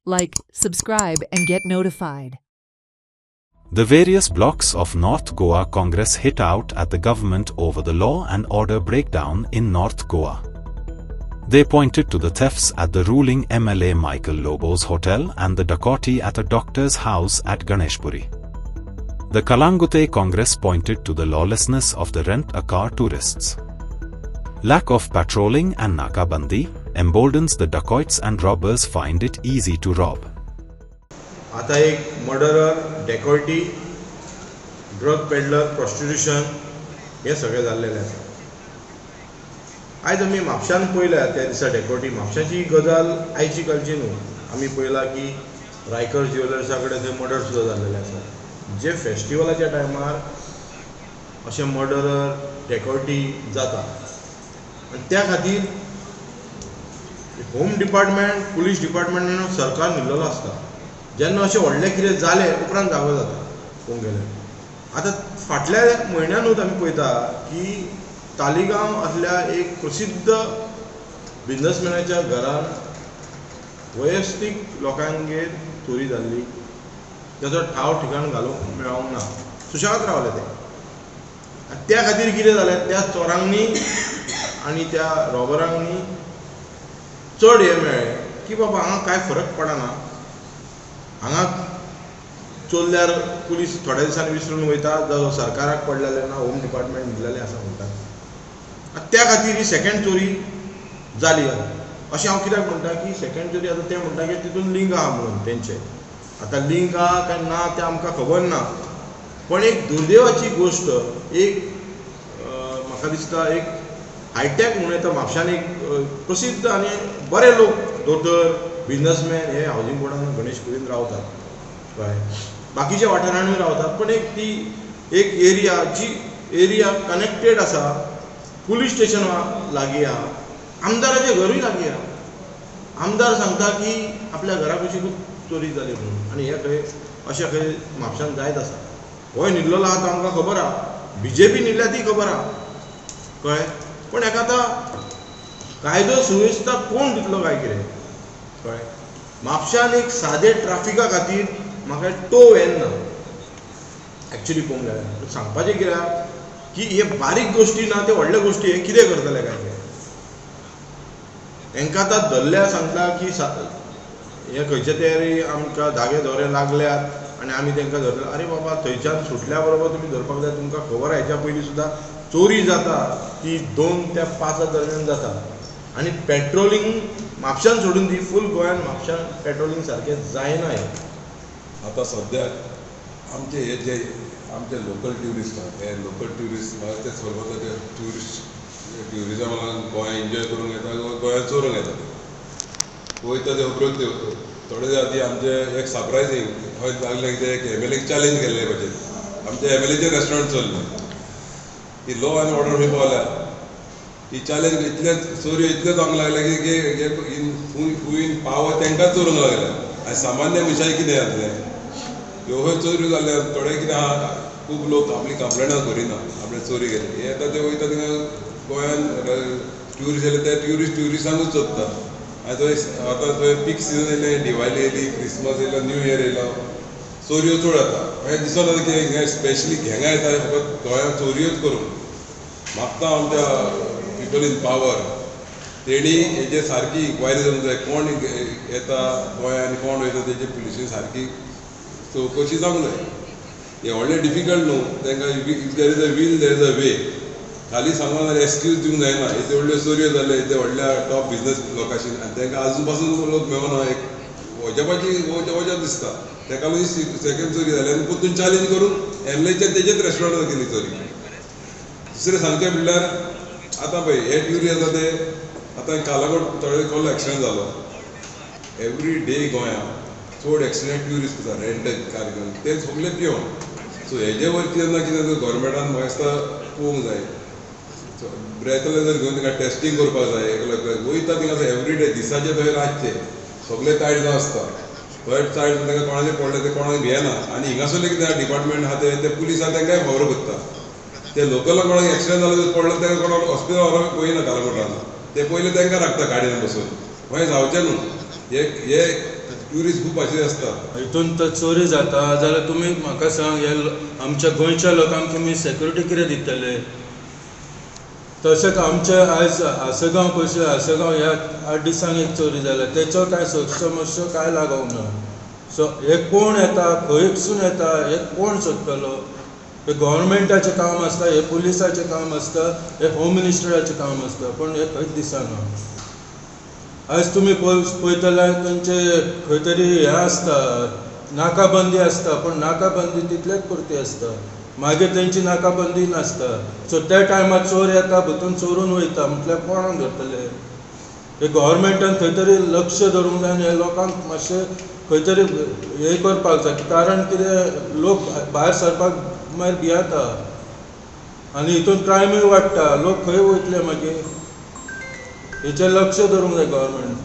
like, subscribe, and get notified. The various blocks of North Goa Congress hit out at the government over the law and order breakdown in North Goa. They pointed to the thefts at the ruling MLA Michael Lobo's hotel and the dacoity at a doctor's house at Ganeshpuri. The Kalangute Congress pointed to the lawlessness of the rent-a-car tourists. Lack of patrolling and nakabandi emboldens the dacoits and robbers find it easy to rob. आता एक murderer, डेकॉयटी, drug peddler, prostitution हे सगळे जाल्लेले आसा. आयज आमी म्हापशान पळयल्या त्या दिसा डेकॉयटी. म्हापशाची गजाल आयची कालची न्हू. आमी पळयला की रायकर ज्युवेलर्सा कडेन थंय मर्डर सुद्दां जाल्लेले आसा. जे फेस्टिवलाच्या टायमार अशे मर्डरर, डेकॉयटी जाता आनी त्या खातीर होम डिपार्टमेंट, पुलीस डिपार्टमेंटान सरकार न्हिदलेलो आसता. जेन्ना अशें व्हडलें कितें जालें उपरांत जागो जाता पळोवंक गेल्यार. आतां फाटल्या म्हयन्यांतूच आमी पळयता की तालिगांव असल्या एक प्रसिद्ध बिझनसमॅनाच्या घरान वयस्तीक लोकांगेर चोरी जाल्ली. ताचो ठाव ठिकाण घालूंक मेळोंक ना. सुशेगाद रावले ते. आनी त्या खातीर कितें जालें, त्या चोरांनी आनी त्या रॉबरांनी चड हें मेळ्ळें की बाबा हांगा कांय फरक पडना. हांगा चोरल्यार पुलीस थोड्या दिसांनी विसरून वयता, जावं सरकाराक पडलेले ना, होम डिपार्टमेंट न्हिदलेलें आसा म्हणटात. त्या खातीर ही सेकंड चोरी जाली. अशें हांव कित्याक म्हणटा की सेकंड चोरी आतां ते म्हणटा की तितून लिंक आहा म्हणून तेंचे. आतां लिंक आहा काय ना तें आमकां खबर ना. पण एक दुर्दैवाची गोश्ट, एक म्हाका दिसता एक हायटॅक म्हणून येता म्हापशान एक प्रसिद्ध आनी बरे लोक, दोतोर, बिझनसमॅन हे हावजींग बोर्डान गणेशपुरीन रावतात. कळ्ळें. बाकीच्या वाठारांनी रावतात. पण एक ती एक एरिया जी एरिया कनेक्टेड आसा, पुलीस स्टेशन लागीं आहा, आमदाराचें घरूय लागीं आहा. आमदार सांगता की आपल्या घरा कुशीकूच चोरी जाली म्हणून. आनी हे खंय अशें खंय म्हापशान जायत आसा. होय न्हिदलेलो आहा तो आमकां खबर आहा, BJP न्हिदल्या ती खबर आहा. कळ्ळें. पण हेका आतां कायदो सुवेवस्था कोण दितलो काय कितें. कळ्ळें. म्हापशान एक सादे ट्राफिका खातीर म्हाका टो व्हॅन ना एक्चुली पळोवंक गेल्यार. सांगपाचें कित्याक की हे बारीक गोश्टी ना, ते व्हडले गोश्टी हे कितें करतले काय ते. हेंकां आतां धरल्या सांगता की हे खंयचे तरी आमकां धागे दोरे लागल्यात आनी आमी तांकां धरले. आरे बाबा, थंयच्यान सुटल्या बरोबर तुमी धरपाक जाय. तुमकां खबर आहा हेच्या पयलीं सुद्दां चोरी जाता ती 2 ते 5 दरम्यान जाता. आनी पेट्रोलिंग म्हापशान सोडून दी, फूल गोंयान म्हापशान पेट्रोलिंग सारकें जायना. आतां सद्याक आमचे हे जे आमचे लोकल ट्युरिस्ट आहात, हे लोकल ट्युरिस्ट म्हाका ते सर्वत्र ट्युरिजमाक गोंय एन्जॉय करूंक येता, गोंयांत चोरूंक येता. वयता ते उपरोत थोडे आदी आमचे एक सरप्रायजींग खंय लागलें कितें एक MLAक चॅलेंज केल्ले पाहिजे. आमच्या MLAचें रेस्टॉरंट चल्लें. ही लॉ एंड ऑर्डर खंय पावल्या. ही चॅलेंज इतले चोऱ्यो इतले जावंक लागले की फुईन पावर तांकांच चोरूंक लागले. आनी सामान्य मनशाक कितें जातलें. ह्यो चोऱ्यो जाल्ल्या थोडे कितें आहा, खूब लोक आपली कंप्लेनां करिना, आपले चोरी गेले. हे येता ते वयता थिंगा गोंयान ट्युरिस्ट येयले ते ट्युरिस्टांकूच सोदता. आनी थंय आतां थंय पीक सिजन येयलें, दिवाळी येयली, क्रिसमस येयलो, न्यू इयर येयलो, चोऱ्यो चड जाता. हे दिसना की हिंगा स्पेशली घेंगा येता फकत गोंयांत चोरयोच करूंक. मागता आमच्या पीपल इन पावर तेणी हेजे सारकी इन्क्वायरी जावंक जाय. कोण येता गोंयांत आनी कोण वयता तेजे पुलिशेन सारकी चवकशी जावंक जाय. हे व्हडलें डिफिकल्ट न्हू. तांकां if there is a will there is a way. खाली सांगून जाल्यार एक्सक्यूज दिवंक जायना. इतले व्हडल्यो चोऱ्यो जाल्यो इतल्या व्हडल्या टॉप बिझनस लोकांशी आनी तांकां आजून पासून लोक मेळना. एक वजप दिसता. ताका लागून सेकंड चोरी जाली आनी परतून चॅलेंज करून MLAच्या तेजेच रेस्टॉरंटान केली चोरी. दुसरें सांगचें म्हणल्यार आतां पळय हे ट्युरी आसा ते आतां कालागोट थोडे कसलो एक्सिडेंट जालो. एवरी डे गोंयांत चड एक्सिडेंट ट्युरिस्ट जाता, रेंटल कार घेवन ते सगळे पिवन. सो हेजे वर कितें ना कितें गोवोरमेंटान म्हाका दिसता पळोवंक जाय. ब्रेथलेजर घेवन तिका टेस्टींग करपाक जाय. वयता थिंगा एवरी डे दिसाचे थंय रातचे सगळे टायट जावन आसता. थंय टायट तांकां कोणाचें पडलें ते कोणाक भियेना. आनी हिंगासरले कितें डिपार्टमेंट आहा ते पुलीस आहा तांकांय खबर करता. ते लोकल कोणाक एक्सिडेंट जालो पडलो तांकां कोणाक हॉस्पिटल व्हरप पळयना कालागोटान. ते पयले तांकां राखता गाडयेन बसून. हें जावचें न्हू. हे ट्युरिस्ट खूप अशे आसता हितून तर चोरी जाता जाल्यार तुमी म्हाका सांग हे आमच्या गोंयच्या लोकांक तुमी सेक्युरिटी कितें दितले. तशेंच आमचे आयज आसगांव पयशे आसगांव ह्या 8 दिसांक एक चोरी जाल्या तेचो कांय सोदचो मातसो कांय लागोंक ना. सो हे कोण येता खंयसून येता हे कोण सोदतलो. हे गव्हर्मेंटाचें काम आसता, हे पुलिसाचें काम आसता, हे होम मिनिस्टराचें काम आसता, पूण हे खंयच दिसना. आयज तुमी पळयतले खंयचे खंय तरी हे आसता नाकाबंदी आसता, पूण नाकाबंदी तितलेच पुरती आसता, मागीर तेंची नाकाबंदी नासता. सो त्या टायमार चोर येता भितून चोरून वयता म्हटल्यार कोणाक धरतले. हे गव्हर्मेंटान खंय तरी लक्ष धरूंक जाय आनी हे लोकांक मातशें खंय तरी हे करपाक जाय. कारण कितें लोक भायर सरपाक मागीर भियेता आनी हितून क्रायमूय वाडटा. लोक खंय वयतले मागीर हेचेर लक्ष धरूंक जाय गव्हर्मेंट.